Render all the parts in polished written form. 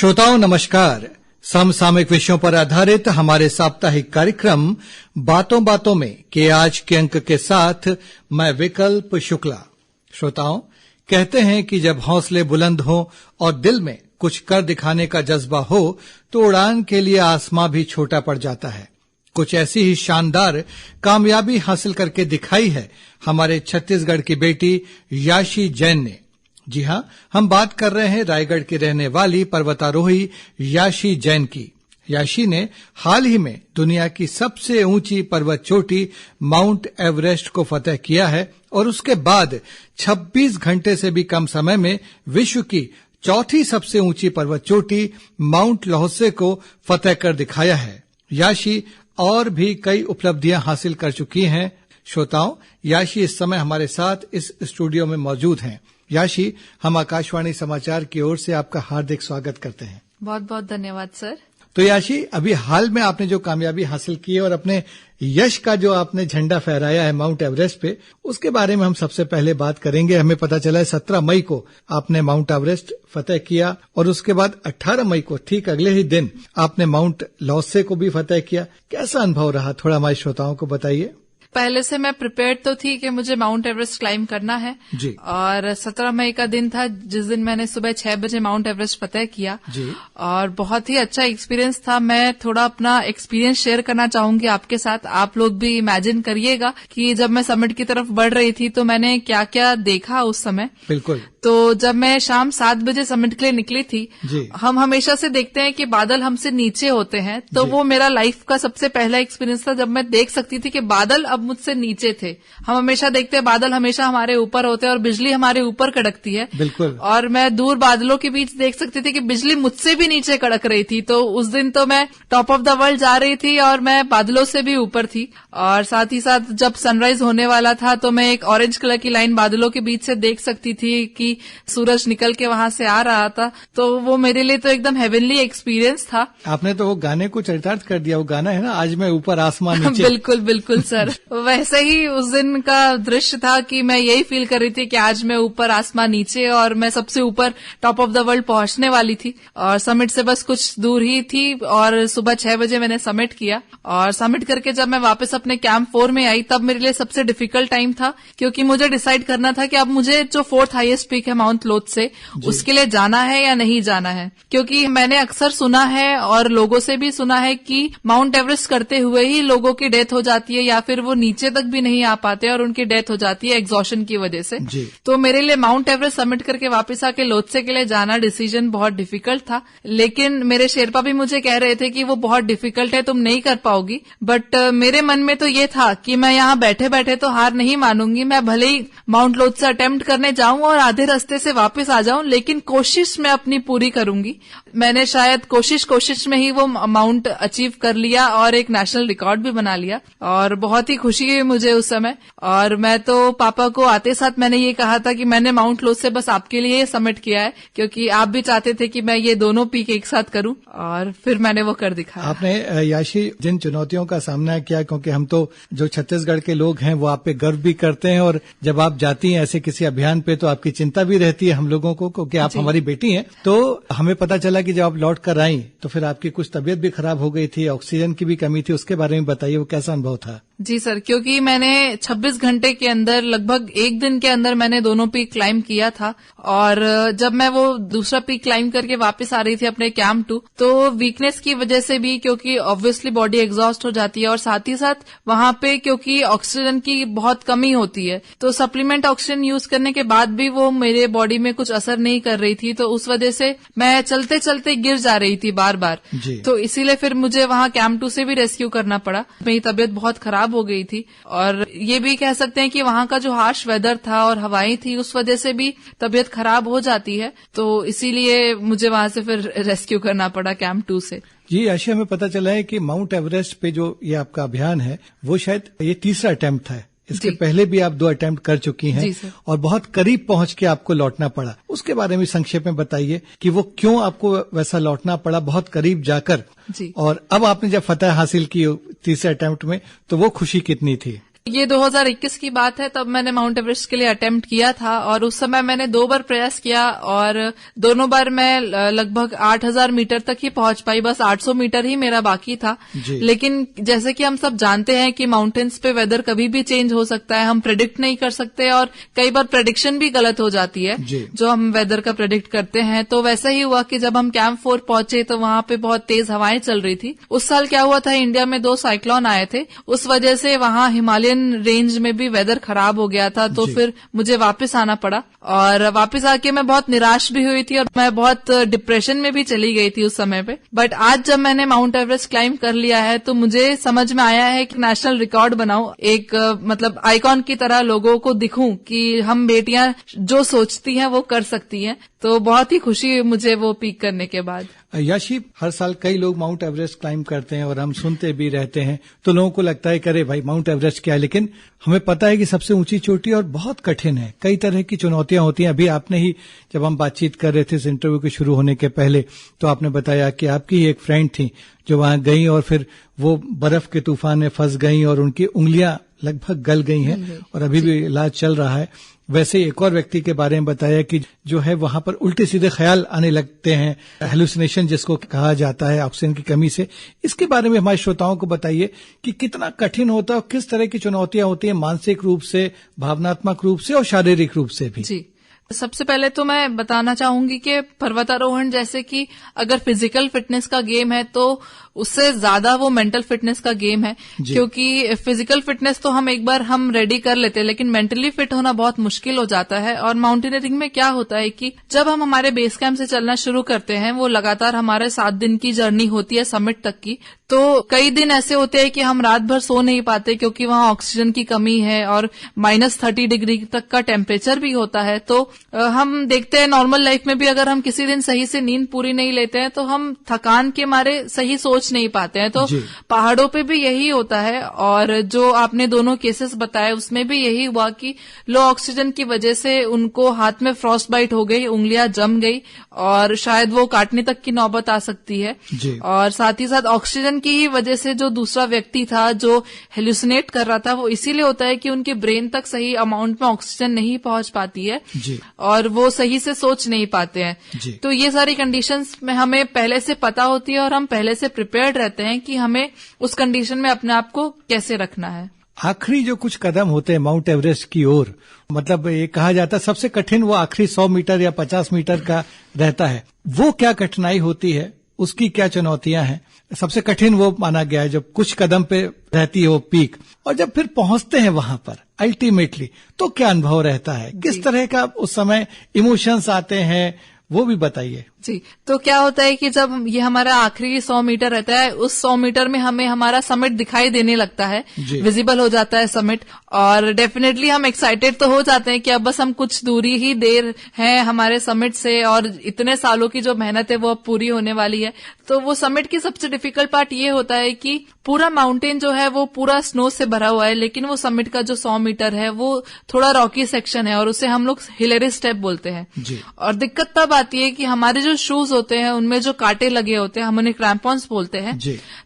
श्रोताओं नमस्कार। समसामयिक विषयों पर आधारित हमारे साप्ताहिक कार्यक्रम बातों बातों में के आज के अंक के साथ मैं विकल्प शुक्ला। श्रोताओं, कहते हैं कि जब हौसले बुलंद हो और दिल में कुछ कर दिखाने का जज्बा हो तो उड़ान के लिए आसमां भी छोटा पड़ जाता है। कुछ ऐसी ही शानदार कामयाबी हासिल करके दिखाई है हमारे छत्तीसगढ़ की बेटी याशी जैन ने। जी हां, हम बात कर रहे हैं रायगढ़ की रहने वाली पर्वतारोही याशी जैन की। याशी ने हाल ही में दुनिया की सबसे ऊंची पर्वत चोटी माउंट एवरेस्ट को फतह किया है और उसके बाद 26 घंटे से भी कम समय में विश्व की चौथी सबसे ऊंची पर्वत चोटी माउंट ल्होत्से को फतह कर दिखाया है। याशी और भी कई उपलब्धियां हासिल कर चुकी हैं। श्रोताओं, याशी इस समय हमारे साथ इस स्टूडियो में मौजूद हैं। याशी, हम आकाशवाणी समाचार की ओर से आपका हार्दिक स्वागत करते हैं। बहुत बहुत धन्यवाद सर। तो याशी, अभी हाल में आपने जो कामयाबी हासिल की है और अपने यश का जो आपने झंडा फहराया है माउंट एवरेस्ट पे, उसके बारे में हम सबसे पहले बात करेंगे। हमें पता चला है 17 मई को आपने माउंट एवरेस्ट फतह किया और उसके बाद 18 मई को ठीक अगले ही दिन आपने माउंट ल्होत्से को भी फतह किया। कैसा अनुभव रहा, थोड़ा हमारे श्रोताओं को बताइए। पहले से मैं प्रिपेयर्ड तो थी कि मुझे माउंट एवरेस्ट क्लाइम करना है जी। और 17 मई का दिन था जिस दिन मैंने सुबह 6 बजे माउंट एवरेस्ट फतह किया जी। और बहुत ही अच्छा एक्सपीरियंस था। मैं थोड़ा अपना एक्सपीरियंस शेयर करना चाहूंगी आपके साथ। आप लोग भी इमेजिन करिएगा कि जब मैं समिट की तरफ बढ़ रही थी तो मैंने क्या क्या देखा उस समय। बिल्कुल। तो जब मैं शाम 7 बजे समिट के लिए निकली थी, हम हमेशा से देखते हैं कि बादल हमसे नीचे होते हैं, तो वो मेरा लाइफ का सबसे पहला एक्सपीरियंस था जब मैं देख सकती थी कि बादल अब मुझसे नीचे थे। हम हमेशा देखते हैं बादल हमेशा हमारे ऊपर होते हैं और बिजली हमारे ऊपर कड़कती है। बिल्कुल। और मैं दूर बादलों के बीच देख सकती थी कि बिजली मुझसे भी नीचे कड़क रही थी। तो उस दिन तो मैं टॉप ऑफ द वर्ल्ड जा रही थी और मैं बादलों से भी ऊपर थी। और साथ ही साथ जब सनराइज होने वाला था तो मैं एक ऑरेंज कलर की लाइन बादलों के बीच से देख सकती थी कि सूरज निकल के वहां से आ रहा था। तो वो मेरे लिए तो एकदम हेवनली एक्सपीरियंस था। आपने तो वो गाने को चरितार्थ कर दिया। वो गाना है ना, आज मैं ऊपर आसमान नीचे। बिल्कुल बिल्कुल सर। वैसे ही उस दिन का दृश्य था कि मैं यही फील कर रही थी कि आज मैं ऊपर आसमान नीचे और मैं सबसे ऊपर टॉप ऑफ द वर्ल्ड पहुंचने वाली थी। और समिट से बस कुछ दूर ही थी और सुबह 6 बजे मैंने समिट किया। और समिट करके जब मैं वापस अपने कैंप 4 में आई तब मेरे लिए सबसे डिफिकल्ट टाइम था, क्योंकि मुझे डिसाइड करना था कि अब मुझे जो 4th हाईएस्ट पीक है माउंट ल्होत्से, उसके लिए जाना है या नहीं जाना है। क्योंकि मैंने अक्सर सुना है और लोगों से भी सुना है कि माउंट एवरेस्ट करते हुए ही लोगों की डेथ हो जाती है या फिर वो नीचे तक भी नहीं आ पाते और उनकी डेथ हो जाती है एग्जॉशन की वजह से। तो मेरे लिए माउंट एवरेस्ट समिट करके वापस आके ल्होत्से के लिए जाना डिसीजन बहुत डिफिकल्ट था। लेकिन मेरे शेरपा भी मुझे कह रहे थे कि वो बहुत डिफिकल्ट है, तुम नहीं कर पाओगी। बट मेरे मन में तो ये था कि मैं यहाँ बैठे बैठे तो हार नहीं मानूंगी। मैं भले ही माउंट ल्होत्से अटेम्प्ट करने जाऊं और आधे रास्ते से वापस आ जाऊं, लेकिन कोशिश मैं अपनी पूरी करूंगी। मैंने शायद कोशिश में ही वो माउंट अचीव कर लिया और एक नेशनल रिकॉर्ड भी बना लिया। और बहुत ही खुशी हुई मुझे उस समय। और मैं तो पापा को आते साथ मैंने ये कहा था कि मैंने माउंट ल्होत्से बस आपके लिए ये समिट किया है, क्योंकि आप भी चाहते थे कि मैं ये दोनों पीक एक साथ करूं। और फिर मैंने वो कर दिखाया। आपने याशी जिन चुनौतियों का सामना किया, क्योंकि हम तो जो छत्तीसगढ़ के लोग हैं वो आप पे गर्व भी करते हैं, और जब आप जाती हैं ऐसे किसी अभियान पे तो आपकी चिंता भी रहती है हम लोगों को, क्योंकि आप हमारी बेटी हैं। तो हमें पता चला कि जब आप लौट कर आई तो फिर आपकी कुछ तबीयत भी खराब हो गई थी, ऑक्सीजन की भी कमी थी। उसके बारे में बताइए, वो कैसा अनुभव था? जी सर, क्योंकि मैंने 26 घंटे के अंदर लगभग एक दिन के अंदर मैंने दोनों पीक क्लाइम किया था। और जब मैं वो दूसरा पीक क्लाइम करके वापस आ रही थी अपने कैंप 2, तो वीकनेस की वजह से भी, क्योंकि ऑब्वियसली बॉडी एग्जॉस्ट हो जाती है और साथ ही साथ वहां पे क्योंकि ऑक्सीजन की बहुत कमी होती है, तो सप्लीमेंट ऑक्सीजन यूज करने के बाद भी वो मेरे बॉडी में कुछ असर नहीं कर रही थी। तो उस वजह से मैं चलते चलते गिर जा रही थी बार बार। तो इसीलिए फिर मुझे वहां कैंप 2 से भी रेस्क्यू करना पड़ा। मेरी तबीयत बहुत खराब हो गई थी और ये भी कह सकते हैं कि वहां का जो हार्श वेदर था और हवाएं थी, उस वजह से भी तबीयत खराब हो जाती है। तो इसीलिए मुझे वहां से फिर रेस्क्यू करना पड़ा कैंप 2 से। जी आशी, हमें पता चला है कि माउंट एवरेस्ट पे जो ये आपका अभियान है वो शायद ये तीसरा अटेम्प्ट है। इसके पहले भी आप 2 अटेम्प्ट कर चुकी हैं और बहुत करीब पहुंच के आपको लौटना पड़ा। उसके बारे में संक्षेप में बताइए कि वो क्यों आपको वैसा लौटना पड़ा, बहुत करीब जाकर। और अब आपने जब फतह हासिल की तीसरे अटेम्प्ट में, तो वो खुशी कितनी थी? ये 2021 की बात है, तब मैंने माउंट एवरेस्ट के लिए अटेम्प्ट किया था और उस समय मैंने 2 बार प्रयास किया और दोनों बार मैं लगभग 8000 मीटर तक ही पहुंच पाई। बस 800 मीटर ही मेरा बाकी था। लेकिन जैसे कि हम सब जानते हैं कि माउंटेन्स पे वेदर कभी भी चेंज हो सकता है, हम प्रेडिक्ट नहीं कर सकते और कई बार प्रेडिक्शन भी गलत हो जाती है जो हम वेदर का प्रेडिक्ट करते हैं। तो वैसा ही हुआ कि जब हम कैंप 4 पहुंचे तो वहां पे बहुत तेज हवाएं चल रही थी। उस साल क्या हुआ था, इंडिया में 2 साइक्लोन आए थे, उस वजह से वहां हिमालयन रेंज में भी वेदर खराब हो गया था। तो फिर मुझे वापस आना पड़ा और वापस आके मैं बहुत निराश भी हुई थी और मैं बहुत डिप्रेशन में भी चली गई थी उस समय पे। बट आज जब मैंने माउंट एवरेस्ट क्लाइंब कर लिया है तो मुझे समझ में आया है कि नेशनल रिकॉर्ड बनाऊं, एक मतलब आइकॉन की तरह लोगों को दिखूं कि हम बेटियां जो सोचती हैं वो कर सकती हैं। तो बहुत ही खुशी हुई मुझे वो पीक करने के बाद। याशी, हर साल कई लोग माउंट एवरेस्ट क्लाइंब करते हैं और हम सुनते भी रहते हैं, तो लोगों को लगता है कि अरे भाई माउंट एवरेस्ट क्या है, लेकिन हमें पता है कि सबसे ऊंची चोटी और बहुत कठिन है, कई तरह की चुनौतियां होती हैं। अभी आपने ही, जब हम बातचीत कर रहे थे इस इंटरव्यू के शुरू होने के पहले, तो आपने बताया कि आपकी ही एक फ्रेंड थी जो वहां गई और फिर वो बर्फ के तूफान में फंस गई और उनकी उंगलियां लगभग गल गई हैं और अभी भी इलाज चल रहा है। वैसे एक और व्यक्ति के बारे में बताया कि जो है वहां पर उल्टे सीधे ख्याल आने लगते हैं, हेलुसिनेशन जिसको कहा जाता है ऑक्सीजन की कमी से। इसके बारे में हमारे श्रोताओं को बताइए कि कितना कठिन होता है और किस तरह की चुनौतियां होती हैं, मानसिक रूप से, भावनात्मक रूप से और शारीरिक रूप से भी। जी, सबसे पहले तो मैं बताना चाहूंगी कि पर्वतारोहण जैसे कि अगर फिजिकल फिटनेस का गेम है तो उससे ज्यादा वो मेंटल फिटनेस का गेम है, क्योंकि फिजिकल फिटनेस तो हम एक बार हम रेडी कर लेते हैं लेकिन मेंटली फिट होना बहुत मुश्किल हो जाता है। और माउंटेनियरिंग में क्या होता है कि जब हम हमारे बेस कैंप से चलना शुरू करते हैं, वो लगातार हमारे 7 दिन की जर्नी होती है समिट तक की, तो कई दिन ऐसे होते हैं कि हम रात भर सो नहीं पाते क्योंकि वहां ऑक्सीजन की कमी है और -30 डिग्री तक का टेम्परेचर भी होता है। तो हम देखते हैं नॉर्मल लाइफ में भी अगर हम किसी दिन सही से नींद पूरी नहीं लेते हैं तो हम थकान के मारे सही सोच नहीं पाते हैं। तो पहाड़ों पे भी यही होता है और जो आपने दोनों केसेस बताए उसमें भी यही हुआ कि लो ऑक्सीजन की वजह से उनको हाथ में फ्रॉस्ट बाइट हो गई, उंगलियां जम गई और शायद वो काटने तक की नौबत आ सकती है। और साथ ही साथ ऑक्सीजन की ही वजह से जो दूसरा व्यक्ति था जो हेलुसिनेट कर रहा था, वो इसीलिए होता है कि उनके ब्रेन तक सही अमाउंट में ऑक्सीजन नहीं पहुंच पाती है और वो सही से सोच नहीं पाते हैं। तो ये सारी कंडीशंस में हमें पहले से पता होती है और हम पहले से प्रिपेयर्ड रहते हैं कि हमें उस कंडीशन में अपने आप को कैसे रखना है। आखिरी जो कुछ कदम होते हैं माउंट एवरेस्ट की ओर, मतलब ये कहा जाता है सबसे कठिन वो आखिरी 100 मीटर या 50 मीटर का रहता है, वो क्या कठिनाई होती है, उसकी क्या चुनौतियां हैं? सबसे कठिन वो माना गया है जब कुछ कदम पे रहती है वो पीक, और जब फिर पहुंचते हैं वहां पर अल्टीमेटली तो क्या अनुभव रहता है, किस तरह का उस समय इमोशंस आते हैं, वो भी बताइए। जी, तो क्या होता है कि जब ये हमारा आखिरी 100 मीटर रहता है, उस 100 मीटर में हमें हमारा समिट दिखाई देने लगता है, विजिबल हो जाता है समिट, और डेफिनेटली हम एक्साइटेड तो हो जाते हैं कि अब बस हम कुछ दूरी ही देर है हमारे समिट से और इतने सालों की जो मेहनत है वो अब पूरी होने वाली है। तो वो समिट की सबसे डिफिकल्ट पार्ट ये होता है कि पूरा माउंटेन जो है वो पूरा स्नो से भरा हुआ है, लेकिन वो समिट का जो 100 मीटर है वो थोड़ा रॉकी सेक्शन है और उसे हम लोग हिलेरी स्टेप बोलते हैं। और दिक्कत तब आती है कि हमारे जो शूज होते हैं उनमें जो कांटे लगे होते हैं, हम उन्हें क्रैम्पॉन्स बोलते हैं,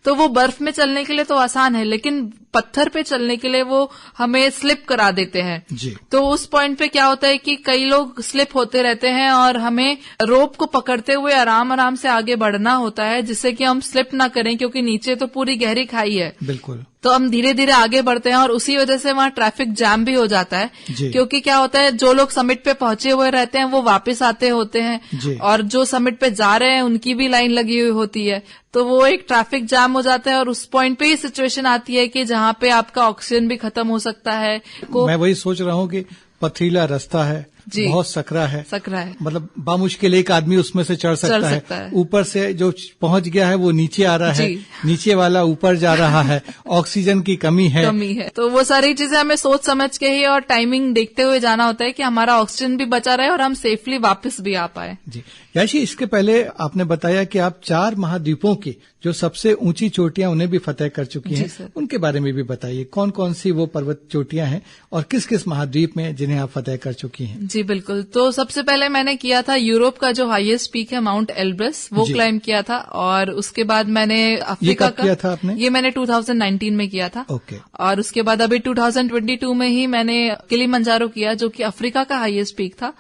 तो वो बर्फ में चलने के लिए तो आसान है लेकिन पत्थर पे चलने के लिए वो हमें स्लिप करा देते हैं। तो उस पॉइंट पे क्या होता है कि कई लोग स्लिप होते रहते हैं और हमें रोप को पकड़ते हुए आराम आराम से आगे बढ़ना होता है जिससे कि हम स्लिप ना करें, क्योंकि नीचे तो पूरी गहरी खाई है। बिल्कुल। तो हम धीरे धीरे आगे बढ़ते हैं और उसी वजह से वहां ट्रैफिक जैम भी हो जाता है, क्योंकि क्या होता है जो लोग समिट पे पहुंचे हुए रहते हैं वो वापस आते होते हैं और जो समिट पे जा रहे हैं उनकी भी लाइन लगी हुई होती है, तो वो एक ट्रैफिक जैम हो जाता है और उस पॉइंट पे ही सिचुएशन आती है कि जहां पे आपका ऑक्सीजन भी खत्म हो सकता है। मैं वही सोच रहा हूँ कि पथरीला रास्ता है, बहुत सकरा है, मतलब बामुश्किल एक आदमी उसमें से चढ़ सकता है। ऊपर से जो पहुंच गया है वो नीचे आ रहा है, नीचे वाला ऊपर जा रहा है, ऑक्सीजन की कमी है। तो वो सारी चीजें हमें सोच समझ के ही और टाइमिंग देखते हुए जाना होता है कि हमारा ऑक्सीजन भी बचा रहे और हम सेफली वापस भी आ पाए। जी याशी, इसके पहले आपने बताया कि आप 4 महाद्वीपों की जो सबसे ऊंची चोटियां उन्हें भी फतेह कर चुकी हैं, उनके बारे में भी बताइए। कौन कौन सी वो पर्वत चोटियां हैं और किस किस महाद्वीप में जिन्हें आप फतेह कर चुकी हैं? जी बिल्कुल। तो सबसे पहले मैंने किया था यूरोप का जो हाईएस्ट पीक है माउंट एल्ब्रस, वो क्लाइम किया था। और उसके बाद मैंने अफ्रीका का किया था आपने? ये मैंने 2019 में किया था। ओके। और उसके बाद अभी 2022 में ही मैंने किलिमंजारो किया, जो कि अफ्रीका का हाईएस्ट पीक था।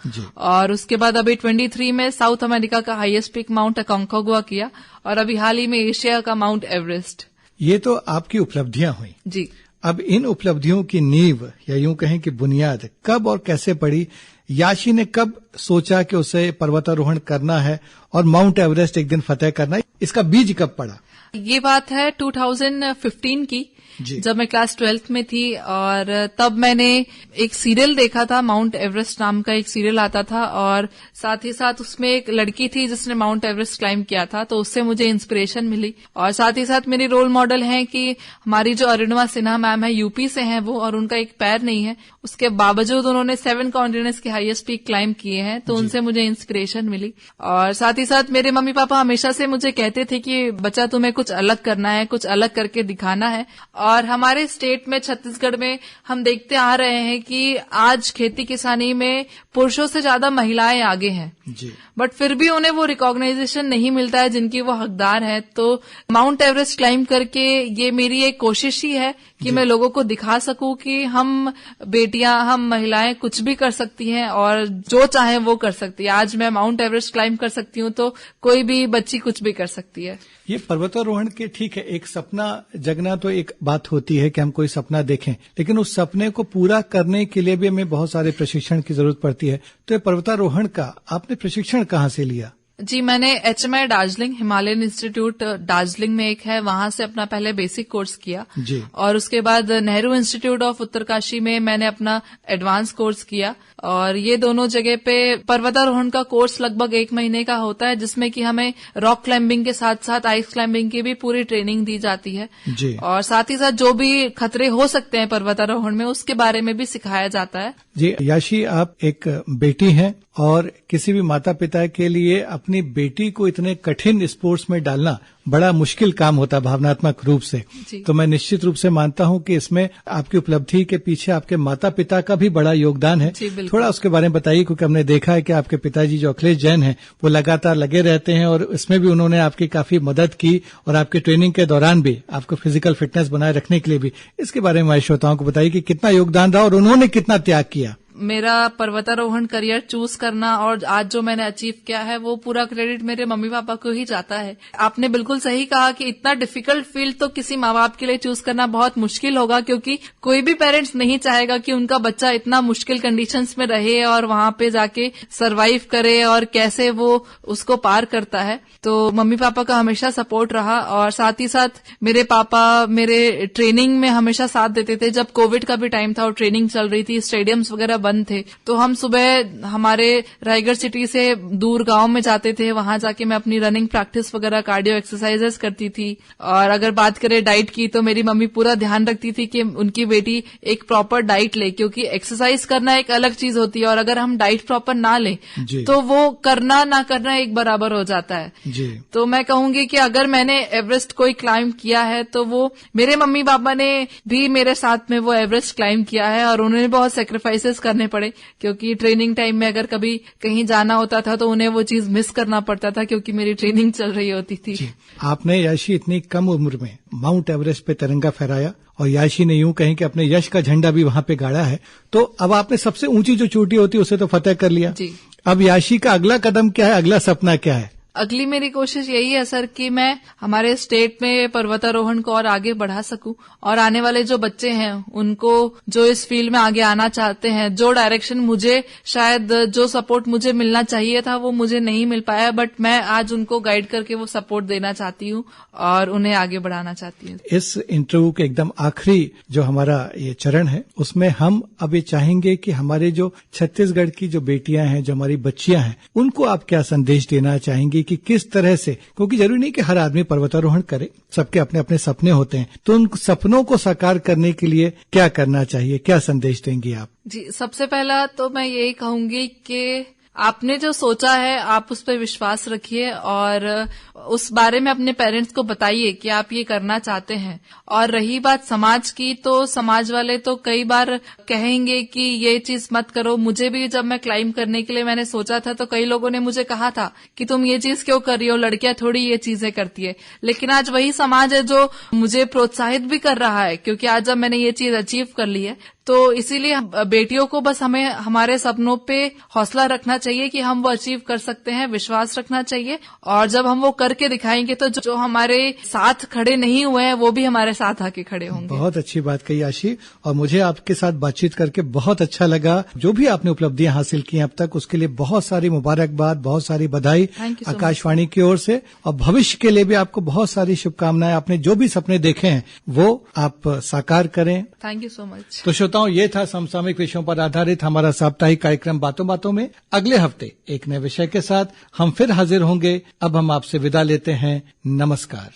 और उसके बाद अभी 23 में साउथ अमेरिका का हाईएस्ट पीक माउंट अकोंकागुआ किया, और अभी हाल ही में एशिया का माउंट एवरेस्ट। ये तो आपकी उपलब्धियां हुई जी। अब इन उपलब्धियों की नींव या यूं कहें कि बुनियाद कब और कैसे पड़ी? याशी ने कब सोचा कि उसे पर्वतारोहण करना है और माउंट एवरेस्ट एक दिन फतेह करना है? इसका बीज कब पड़ा? ये बात है 2015 की, जब मैं क्लास 12th में थी। और तब मैंने एक सीरियल देखा था, माउंट एवरेस्ट नाम का एक सीरियल आता था, और साथ ही साथ उसमें एक लड़की थी जिसने माउंट एवरेस्ट क्लाइम किया था, तो उससे मुझे इंस्पिरेशन मिली। और साथ ही साथ मेरी रोल मॉडल हैं कि हमारी जो अरुणिमा सिन्हा मैम है, यूपी से हैं वो, और उनका एक पैर नहीं है, उसके बावजूद उन्होंने 7 कॉन्टिनेंट्स के हाईएस्ट पीक क्लाइम किए हैं, तो उनसे मुझे इंस्पिरेशन मिली। और साथ ही साथ मेरे मम्मी पापा हमेशा से मुझे कहते थे कि बच्चा तुम्हें कुछ अलग करना है, कुछ अलग करके दिखाना है। और हमारे स्टेट में, छत्तीसगढ़ में, हम देखते आ रहे हैं कि आज खेती किसानी में पुरुषों से ज्यादा महिलाएं आगे हैं, बट फिर भी उन्हें वो रिकॉग्नाइजेशन नहीं मिलता है जिनकी वो हकदार है। तो माउंट एवरेस्ट क्लाइम करके ये मेरी एक कोशिश ही है कि मैं लोगों को दिखा सकूं कि हम बेटियां, हम महिलाएं कुछ भी कर सकती हैं और जो चाहे वो कर सकती है। आज मैं माउंट एवरेस्ट क्लाइम कर सकती हूं, तो कोई भी बच्ची कुछ भी कर सकती है। ये पर्वतारोहण के, ठीक है, एक सपना जगना तो एक बात होती है कि हम कोई सपना देखें, लेकिन उस सपने को पूरा करने के लिए भी हमें बहुत सारे प्रशिक्षण की जरूरत पड़ती है। तो ये पर्वतारोहण का आपने प्रशिक्षण कहाँ से लिया? जी, मैंने HMI Darjeeling, Himalayan institute Darjeeling में एक है, वहां से अपना पहले बेसिक कोर्स किया जी। और उसके बाद नेहरू इंस्टीट्यूट ऑफ उत्तरकाशी में मैंने अपना एडवांस कोर्स किया। और ये दोनों जगह पे पर्वतारोहण का कोर्स लगभग 1 महीने का होता है, जिसमें कि हमें रॉक क्लाइंबिंग के साथ साथ आइस क्लाइंबिंग की भी पूरी ट्रेनिंग दी जाती है जी। और साथ ही साथ जो भी खतरे हो सकते हैं पर्वतारोहण में, उसके बारे में भी सिखाया जाता है जी। याशी, आप एक बेटी हैं और किसी भी माता पिता के लिए अपनी बेटी को इतने कठिन स्पोर्ट्स में डालना बड़ा मुश्किल काम होता है भावनात्मक रूप से। तो मैं निश्चित रूप से मानता हूं कि इसमें आपकी उपलब्धि के पीछे आपके माता पिता का भी बड़ा योगदान है। थोड़ा उसके बारे में बताइए, क्योंकि हमने देखा है कि आपके पिताजी जो अखिलेश जैन हैं वो लगातार लगे रहते हैं और इसमें भी उन्होंने आपकी काफी मदद की और आपकी ट्रेनिंग के दौरान भी आपको फिजिकल फिटनेस बनाए रखने के लिए भी। इसके बारे में हमारे श्रोताओं को बताइए कि कितना योगदान रहा और उन्होंने कितना त्याग किया। मेरा पर्वतारोहण करियर चूज करना और आज जो मैंने अचीव किया है, वो पूरा क्रेडिट मेरे मम्मी पापा को ही जाता है। आपने बिल्कुल सही कहा कि इतना डिफिकल्ट फील्ड तो किसी माँ बाप के लिए चूज करना बहुत मुश्किल होगा, क्योंकि कोई भी पेरेंट्स नहीं चाहेगा कि उनका बच्चा इतना मुश्किल कंडीशंस में रहे और वहां पे जाके सरवाइव करे और कैसे वो उसको पार करता है। तो मम्मी पापा का हमेशा सपोर्ट रहा। और साथ ही साथ मेरे पापा मेरे ट्रेनिंग में हमेशा साथ देते थे। जब कोविड का भी टाइम था और ट्रेनिंग चल रही थी, स्टेडियम्स वगैरह बंद थे, तो हम सुबह हमारे रायगढ़ सिटी से दूर गांव में जाते थे। वहां जाके मैं अपनी रनिंग प्रैक्टिस वगैरह, कार्डियो एक्सरसाइजेस करती थी। और अगर बात करें डाइट की, तो मेरी मम्मी पूरा ध्यान रखती थी कि उनकी बेटी एक प्रॉपर डाइट ले, क्योंकि एक्सरसाइज करना एक अलग चीज होती है और अगर हम डाइट प्रॉपर ना ले तो वो करना ना करना एक बराबर हो जाता है जी। तो मैं कहूंगी कि अगर मैंने एवरेस्ट कोई क्लाइम किया है तो वो मेरे मम्मी पापा ने भी मेरे साथ में वो एवरेस्ट क्लाइम किया है और उन्होंने बहुत सेक्रीफाइसेस करने पड़े, क्योंकि ट्रेनिंग टाइम में अगर कभी कहीं जाना होता था तो उन्हें वो चीज मिस करना पड़ता था, क्योंकि मेरी ट्रेनिंग चल रही होती थी। आपने याशी इतनी कम उम्र में माउंट एवरेस्ट पे तिरंगा फहराया और याशी ने यूं कहें कि अपने यश का झंडा भी वहां पे गाड़ा है। तो अब आपने सबसे ऊंची जो चोटी होती है उसे तो फतेह कर लिया जी। अब याशी का अगला कदम क्या है, अगला सपना क्या है? अगली मेरी कोशिश यही है सर कि मैं हमारे स्टेट में पर्वतारोहण को और आगे बढ़ा सकूं और आने वाले जो बच्चे हैं उनको, जो इस फील्ड में आगे आना चाहते हैं, जो डायरेक्शन मुझे शायद, जो सपोर्ट मुझे मिलना चाहिए था वो मुझे नहीं मिल पाया, बट मैं आज उनको गाइड करके वो सपोर्ट देना चाहती हूं और उन्हें आगे बढ़ाना चाहती हूं। इस इंटरव्यू के एकदम आखिरी जो हमारा ये चरण है उसमें हम अभी चाहेंगे कि हमारे जो छत्तीसगढ़ की जो बेटियां हैं, जो हमारी बच्चियां हैं, उनको आप क्या संदेश देना चाहेंगे कि किस तरह से, क्योंकि जरूरी नहीं कि हर आदमी पर्वतारोहण करे, सबके अपने अपने सपने होते हैं, तो उन सपनों को साकार करने के लिए क्या करना चाहिए, क्या संदेश देंगी आप? जी, सबसे पहला तो मैं यही कहूंगी कि आपने जो सोचा है आप उस पर विश्वास रखिए और उस बारे में अपने पेरेंट्स को बताइए कि आप ये करना चाहते हैं। और रही बात समाज की, तो समाज वाले तो कई बार कहेंगे कि ये चीज मत करो। मुझे भी जब मैं क्लाइंब करने के लिए मैंने सोचा था तो कई लोगों ने मुझे कहा था कि तुम ये चीज क्यों कर रही हो, लड़कियां थोड़ी ये चीजें करती है। लेकिन आज वही समाज है जो मुझे प्रोत्साहित भी कर रहा है, क्योंकि आज जब मैंने ये चीज अचीव कर ली है। तो इसीलिए बेटियों को बस हमें हमारे सपनों पे हौसला रखना चाहिए कि हम वो अचीव कर सकते हैं, विश्वास रखना चाहिए। और जब हम वो करके दिखाएंगे तो जो हमारे साथ खड़े नहीं हुए हैं वो भी हमारे साथ आके खड़े होंगे। बहुत अच्छी बात कही आशी, और मुझे आपके साथ बातचीत करके बहुत अच्छा लगा। जो भी आपने उपलब्धियां हासिल की अब तक उसके लिए बहुत सारी मुबारकबाद, बहुत सारी बधाई आकाशवाणी की ओर से, और भविष्य के लिए भी आपको बहुत सारी शुभकामनाएं। आपने जो भी सपने देखे हैं वो आप साकार करें। Thank you so much. तो श्रोताओं, ये था समसामयिक विषयों पर आधारित हमारा साप्ताहिक कार्यक्रम बातों बातों में। अगले हफ्ते एक नए विषय के साथ हम फिर हाजिर होंगे। अब हम आपसे विदा लेते हैं। नमस्कार।